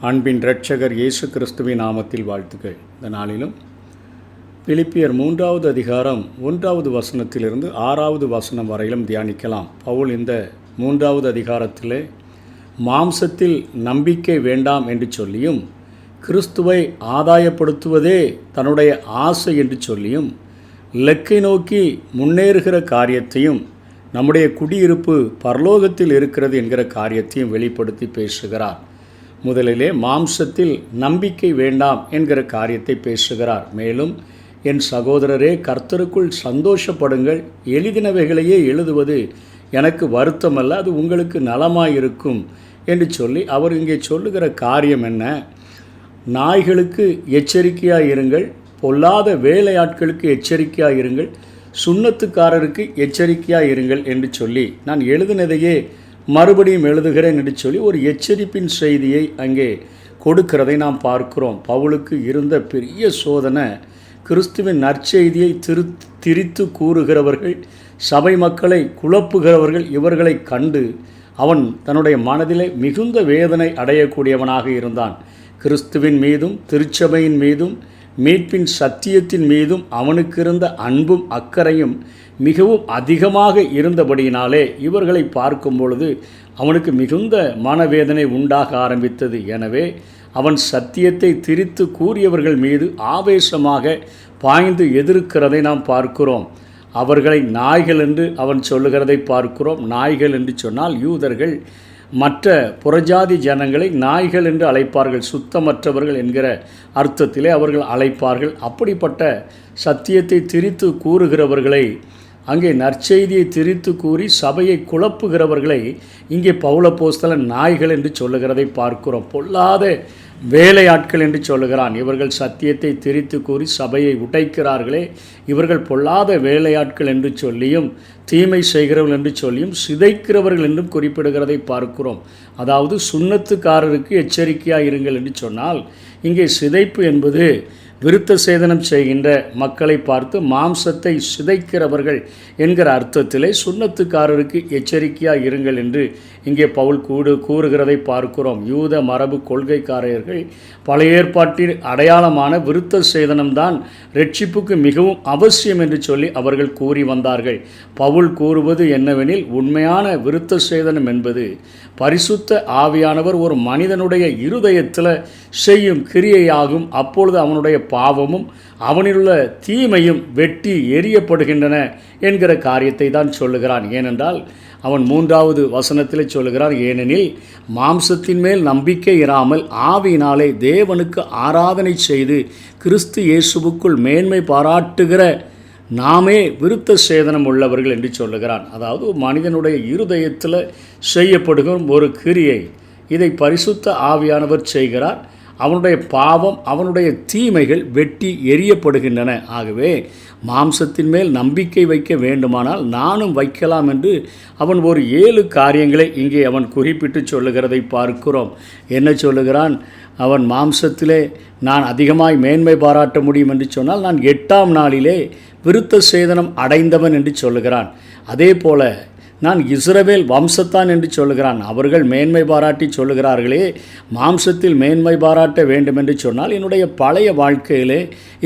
அன்பின் இரட்சகர் இயேசு கிறிஸ்துவின் நாமத்தில் வாழ்த்துக்கள். இந்த நாளிலும் பிலிப்பியர் 3வது அதிகாரம் 1வது வசனத்திலிருந்து 6வது வசனம் வரையிலும் தியானிக்கலாம். பவுல் இந்த 3வது அதிகாரத்திலே மாம்சத்தில் நம்பிக்கை வேண்டாம் என்று சொல்லியும், கிறிஸ்துவை ஆதாயப்படுத்துவதே தன்னுடைய ஆசை என்று சொல்லியும், இலக்கை நோக்கி முன்னேறுகிற காரியத்தையும், நம்முடைய குடியிருப்பு பரலோகத்தில் இருக்கிறது என்கிற காரியத்தையும் வெளிப்படுத்தி பேசுகிறார். முதலிலே மாம்சத்தில் நம்பிக்கை வேண்டாம் என்கிற காரியத்தை பேசுகிறார். மேலும், என் சகோதரரே, கர்த்தருக்குள் சந்தோஷப்படுங்கள், எழுதினவைகளையே எழுதுவது எனக்கு வருத்தமல்ல, அது உங்களுக்கு நலமாயிருக்கும் என்று சொல்லி அவர் இங்கே சொல்லுகிற காரியம் என்ன? நாய்களுக்கு எச்சரிக்கையாக இருங்கள், பொல்லாத வேலையாட்களுக்கு எச்சரிக்கையாக இருங்கள், சுண்ணத்துக்காரருக்கு எச்சரிக்கையாக இருங்கள் என்று சொல்லி நான் எழுதினதையே மறுபடியும் எழுதுகிறேன் என்று சொல்லி ஒரு எச்சரிப்பின் செய்தியை அங்கே கொடுக்கிறதை நாம் பார்க்கிறோம். பவுலுக்கு இருந்த பெரிய சோதனை, கிறிஸ்துவின் நற்செய்தியை திரித்து கூறுகிறவர்கள், சபை மக்களை குழப்புகிறவர்கள் இவர்களை கண்டு அவன் தன்னுடைய மனதிலே மிகுந்த வேதனை அடையக்கூடியவனாக இருந்தான். கிறிஸ்துவின் மீதும் திருச்சபையின் மீதும் மீட்பின் சத்தியத்தின் மீதும் அவனுக்கு இருந்த அன்பும் அக்கறையும் மிகவும் அதிகமாக இருந்தபடியினாலே இவர்களை பார்க்கும் பொழுது அவனுக்கு மிகுந்த மனவேதனை உண்டாக ஆரம்பித்தது. எனவே அவன் சத்தியத்தை திரித்து கூறியவர்கள் மீது ஆவேசமாக பாய்ந்து எதிர்க்கிறதை நாம் பார்க்கிறோம். அவர்களை நாய்கள் என்று அவன் சொல்லுகிறதை பார்க்கிறோம். நாய்கள் என்று சொன்னால் யூதர்கள் மற்ற புறஜாதி ஜனங்களை நாய்கள் என்று அழைப்பார்கள், சுத்தமற்றவர்கள் என்கிற அர்த்தத்திலே அவர்கள் அழைப்பார்கள். அப்படிப்பட்ட சத்தியத்தை திரித்து கூறுகிறவர்களை, அங்கே நற்செய்தியை திரித்து கூறி சபையை குழப்புகிறவர்களை இங்கே பவுலப்போஸ்தலன் நாய்கள் என்று சொல்லுகிறதை பார்க்கிறோம். பொல்லாத வேலையாட்கள் என்று சொல்லுகிறான். இவர்கள் சத்தியத்தை திரித்து கூறி சபையை உடைக்கிறார்களே, இவர்கள் பொல்லாத வேலையாட்கள் என்று சொல்லியும், தீமை செய்கிறவர்கள் என்று சொல்லியும், சிதைக்கிறவர்கள் என்றும் குறிப்பிடுகிறதை பார்க்கிறோம். அதாவது சுண்ணத்துக்காரருக்கு எச்சரிக்கையாக இருங்கள் என்று சொன்னால், இங்கே சிதைப்பு என்பது விருத்த சேதனம் செய்கின்ற மக்களை பார்த்து மாம்சத்தை சிதைக்கிறவர்கள் என்கிற அர்த்தத்திலே சுண்ணத்துக்காரருக்கு எச்சரிக்கையாக இருங்கள் என்று இங்கே பவுல் கூறுகிறதை பார்க்கிறோம். யூத மரபு கொள்கைக்காரர்கள் பழைய ஏற்பாட்டின் அடையாளமான விருத்த சேதனம்தான் ரட்சிப்புக்கு மிகவும் அவசியம் என்று சொல்லி அவர்கள் கூறி வந்தார்கள். பவுல் கூறுவது என்னவெனில், உண்மையான விருத்த சேதனம் என்பது பரிசுத்த ஆவியானவர் ஒரு மனிதனுடைய இருதயத்தில் செய்யும் கிரியையாகும். அப்பொழுது அவனுடைய பாவமும் அவனிலுள்ள தீமையும் வெட்டி எரியப்படுகின்றன என்கிற காரியத்தை தான் சொல்லுகிறான். ஏனென்றால் அவன் 3வது வசனத்தில் சொல்லுகிறான், ஏனெனில் மாம்சத்தின் மேல் நம்பிக்கை இராமல் ஆவியினாலே தேவனுக்கு ஆராதனை செய்து கிறிஸ்து இயேசுவுக்குள் மேன்மை பாராட்டுகிற நாமே விருத்த சேதனம் உள்ளவர்கள் என்று சொல்லுகிறான். அதாவது மனிதனுடைய இருதயத்தில் செய்யப்படுகிற ஒரு கிரியை, இதை பரிசுத்த ஆவியானவர் செய்கிறார். அவனுடைய பாவம், அவனுடைய தீமைகள் வெட்டி எரியப்படுகின்றன. ஆகவே மாம்சத்தின் மேல் நம்பிக்கை வைக்க வேண்டுமானால் நானும் வைக்கலாம் என்று அவன் ஒரு 7 காரியங்களை இங்கே அவன் குறிப்பிட்டு சொல்லுகிறதை பார்க்கிறோம். என்ன சொல்லுகிறான்? அவன் மாம்சத்திலே நான் அதிகமாய் மேன்மை பாராட்ட முடியும் என்று சொன்னால் நான் 8ஆம் நாளிலே விருத்த சேதனம் அடைந்தவன் என்று சொல்லுகிறான். அதே போல நான் இஸ்ரவேல் வம்சத்தான் என்று சொல்லுகிறான். அவர்கள் மேன்மை பாராட்டி சொல்லுகிறார்களே, மாம்சத்தில் மேன்மை பாராட்ட வேண்டும் என்று சொன்னால் என்னுடைய பழைய வாழ்க்கையிலே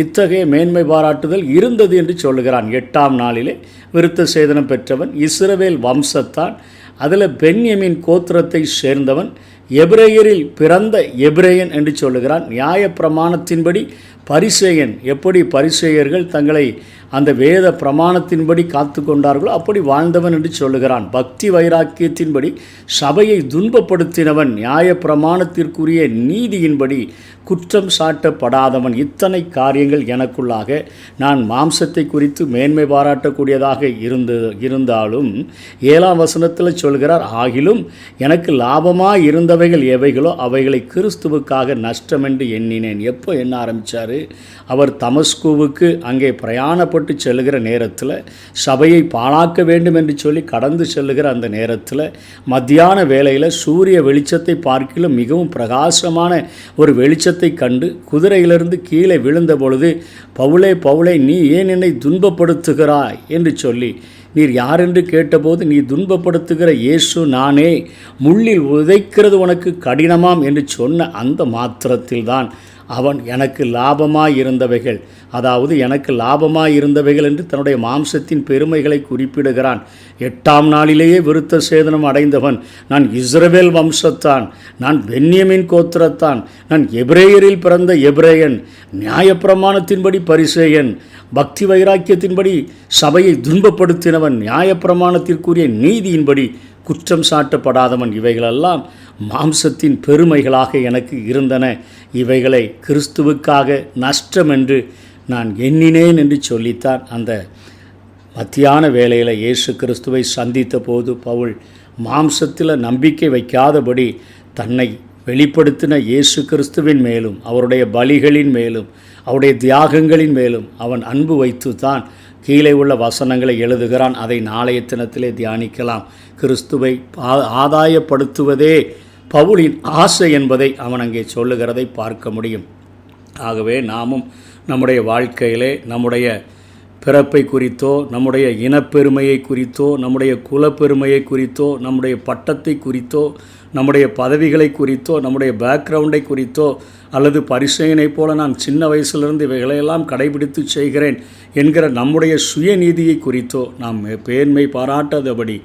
இத்தகைய மேன்மை பாராட்டுதல் இருந்தது என்று சொல்லுகிறான். 8ஆம் நாளிலே விருத்த சேதனம் பெற்றவன், இஸ்ரவேல் வம்சத்தான், அதில் பென்யமின் கோத்திரத்தை சேர்ந்தவன், எபிரேயரில் பிறந்த எபிரேயன் என்று சொல்லுகிறான். நியாய பிரமாணத்தின்படி பரிசேயன். எப்படி பரிசேயர்கள் தங்களை அந்த வேத பிரமாணத்தின்படி காத்து கொண்டார்களோ அப்படி வாழ்ந்தவன் என்று சொல்லுகிறான். பக்தி வைராக்கியத்தின்படி சபையை துன்பப்படுத்தினவன், நியாய பிரமாணத்திற்குரிய நீதியின்படி குற்றம் சாட்டப்படாதவன். இத்தனை காரியங்கள் எனக்குள்ளாக நான் மாம்சத்தை குறித்து மேன்மை பாராட்டக்கூடியதாக இருந்தாலும் 7ஆம் வசனத்தில் சொல்கிறார், ஆகிலும் எனக்கு லாபமாக இருந்தவைகள் எவைகளோ அவைகளை கிறிஸ்துவுக்காக நஷ்டம் என்று எண்ணினேன். எப்போ எண்ண ஆரம்பித்தார்? அவர் தமஸ்குவுக்கு அங்கே பிரயாணப்பட்டு செல்லுகிற நேரத்தில், சபையை பாழாக்க வேண்டும் என்று சொல்லி கடந்து செல்லுகிற அந்த நேரத்தில், மத்தியான வேளையில் சூரிய வெளிச்சத்தை பார்க்கிலும் மிகவும் பிரகாசமான ஒரு வெளிச்சத்தை கண்டு குதிரையிலிருந்து கீழே விழுந்த பொழுது, பவுலே பவுலே, நீ ஏன் என்னை துன்பப்படுத்துகிறாய் என்று சொல்லி நீர் யாரென்று கேட்டபோது, நீ துன்பப்படுத்துகிற இயேசு நானே, முள்ளில் உதைக்கிறது உனக்கு கடினமாம் என்று சொன்ன அந்த மாத்திரத்தில்தான் அவன் எனக்கு லாபமாயிருந்தவைகள், அதாவது எனக்கு லாபமாயிருந்தவைகள் என்று தன்னுடைய மாம்சத்தின் பெருமைகளை குறிப்பிடுகிறான். 8ஆம் நாளிலேயே விருத்த சேதனம் அடைந்தவன், நான் இஸ்ரவேல் வம்சத்தான், நான் பென்யமின் கோத்திரத்தான், நான் எபிரேயரில் பிறந்த எபிரேயன், நியாயப்பிரமாணத்தின்படி பரிசேயன், பக்தி வைராக்கியத்தின்படி சபையை துன்பப்படுத்தினவன், நியாயப்பிரமாணத்திற்குரிய நீதியின்படி குற்றம் சாட்டப்படாதவன். இவைகளெல்லாம் மாம்சத்தின் பெருமைகளாக எனக்கு இருந்தன. இவைகளை கிறிஸ்துவுக்காக நஷ்டம் என்று நான் எண்ணினேன் என்று சொல்லித்தான் அந்த மத்தியான வேளையில் இயேசு கிறிஸ்துவை சந்தித்த போது பவுல் மாம்சத்தில் நம்பிக்கை வைக்காதபடி தன்னை வெளிப்படுத்தின இயேசு கிறிஸ்துவின் மேலும் அவருடைய பலிகளின் மேலும் அவருடைய தியாகங்களின் மேலும் அவன் அன்பு வைத்து தான் கீழே உள்ள வசனங்களை எழுதுகிறான். அதை நாளைய தினத்திலே தியானிக்கலாம். கிறிஸ்துவை ஆதாயப்படுத்துவதே பவுலின் ஆசை என்பதை அவன் அங்கே சொல்லுகிறதை பார்க்க முடியும். ஆகவே நாமும் நம்முடைய வாழ்க்கையிலே நம்முடைய பிறப்பை குறித்தோ, நம்முடைய இனப்பெருமையை குறித்தோ, நம்முடைய குலப்பெருமையை குறித்தோ, நம்முடைய பட்டத்தை குறித்தோ, நம்முடைய பதவிகளை குறித்தோ, நம்முடைய பேக்ரவுண்டை குறித்தோ, அல்லது பரிசையினை போல நான் சின்ன வயசிலிருந்து இவைகளையெல்லாம் கடைபிடித்து செய்கிறேன் என்கிற நம்முடைய சுயநீதியை குறித்தோ நாம் பேர்மை பாராட்டாதபடி,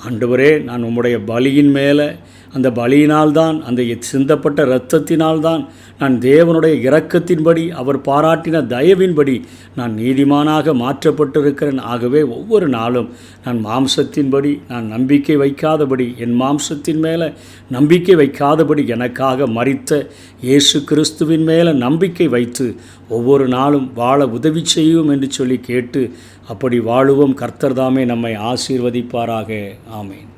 ஆண்டவரே, நான் உம்முடைய பலியின் மேலே, அந்த பலியினால்தான், அந்த சிந்தப்பட்ட இரத்தத்தினால்தான் நான் தேவனுடைய இரக்கத்தின்படி அவர் பாராட்டின தயவின்படி நான் நீதிமானாக மாற்றப்பட்டிருக்கிறேன். ஆகவே ஒவ்வொரு நாளும் நான் மாம்சத்தின்படி நான் நம்பிக்கை வைக்காதபடி, என் மாம்சத்தின் மேலே நம்பிக்கை வைக்காதபடி எனக்காக மரித்த இயேசு கிறிஸ்துவின் மேலே நம்பிக்கை வைத்து ஒவ்வொரு நாளும் வாழ உதவி செய்யும் என்று சொல்லி கேட்டு அப்படி வாழுவோம். கர்த்தர் தாமே நம்மை ஆசீர்வதிப்பாராக. ஆமேன்.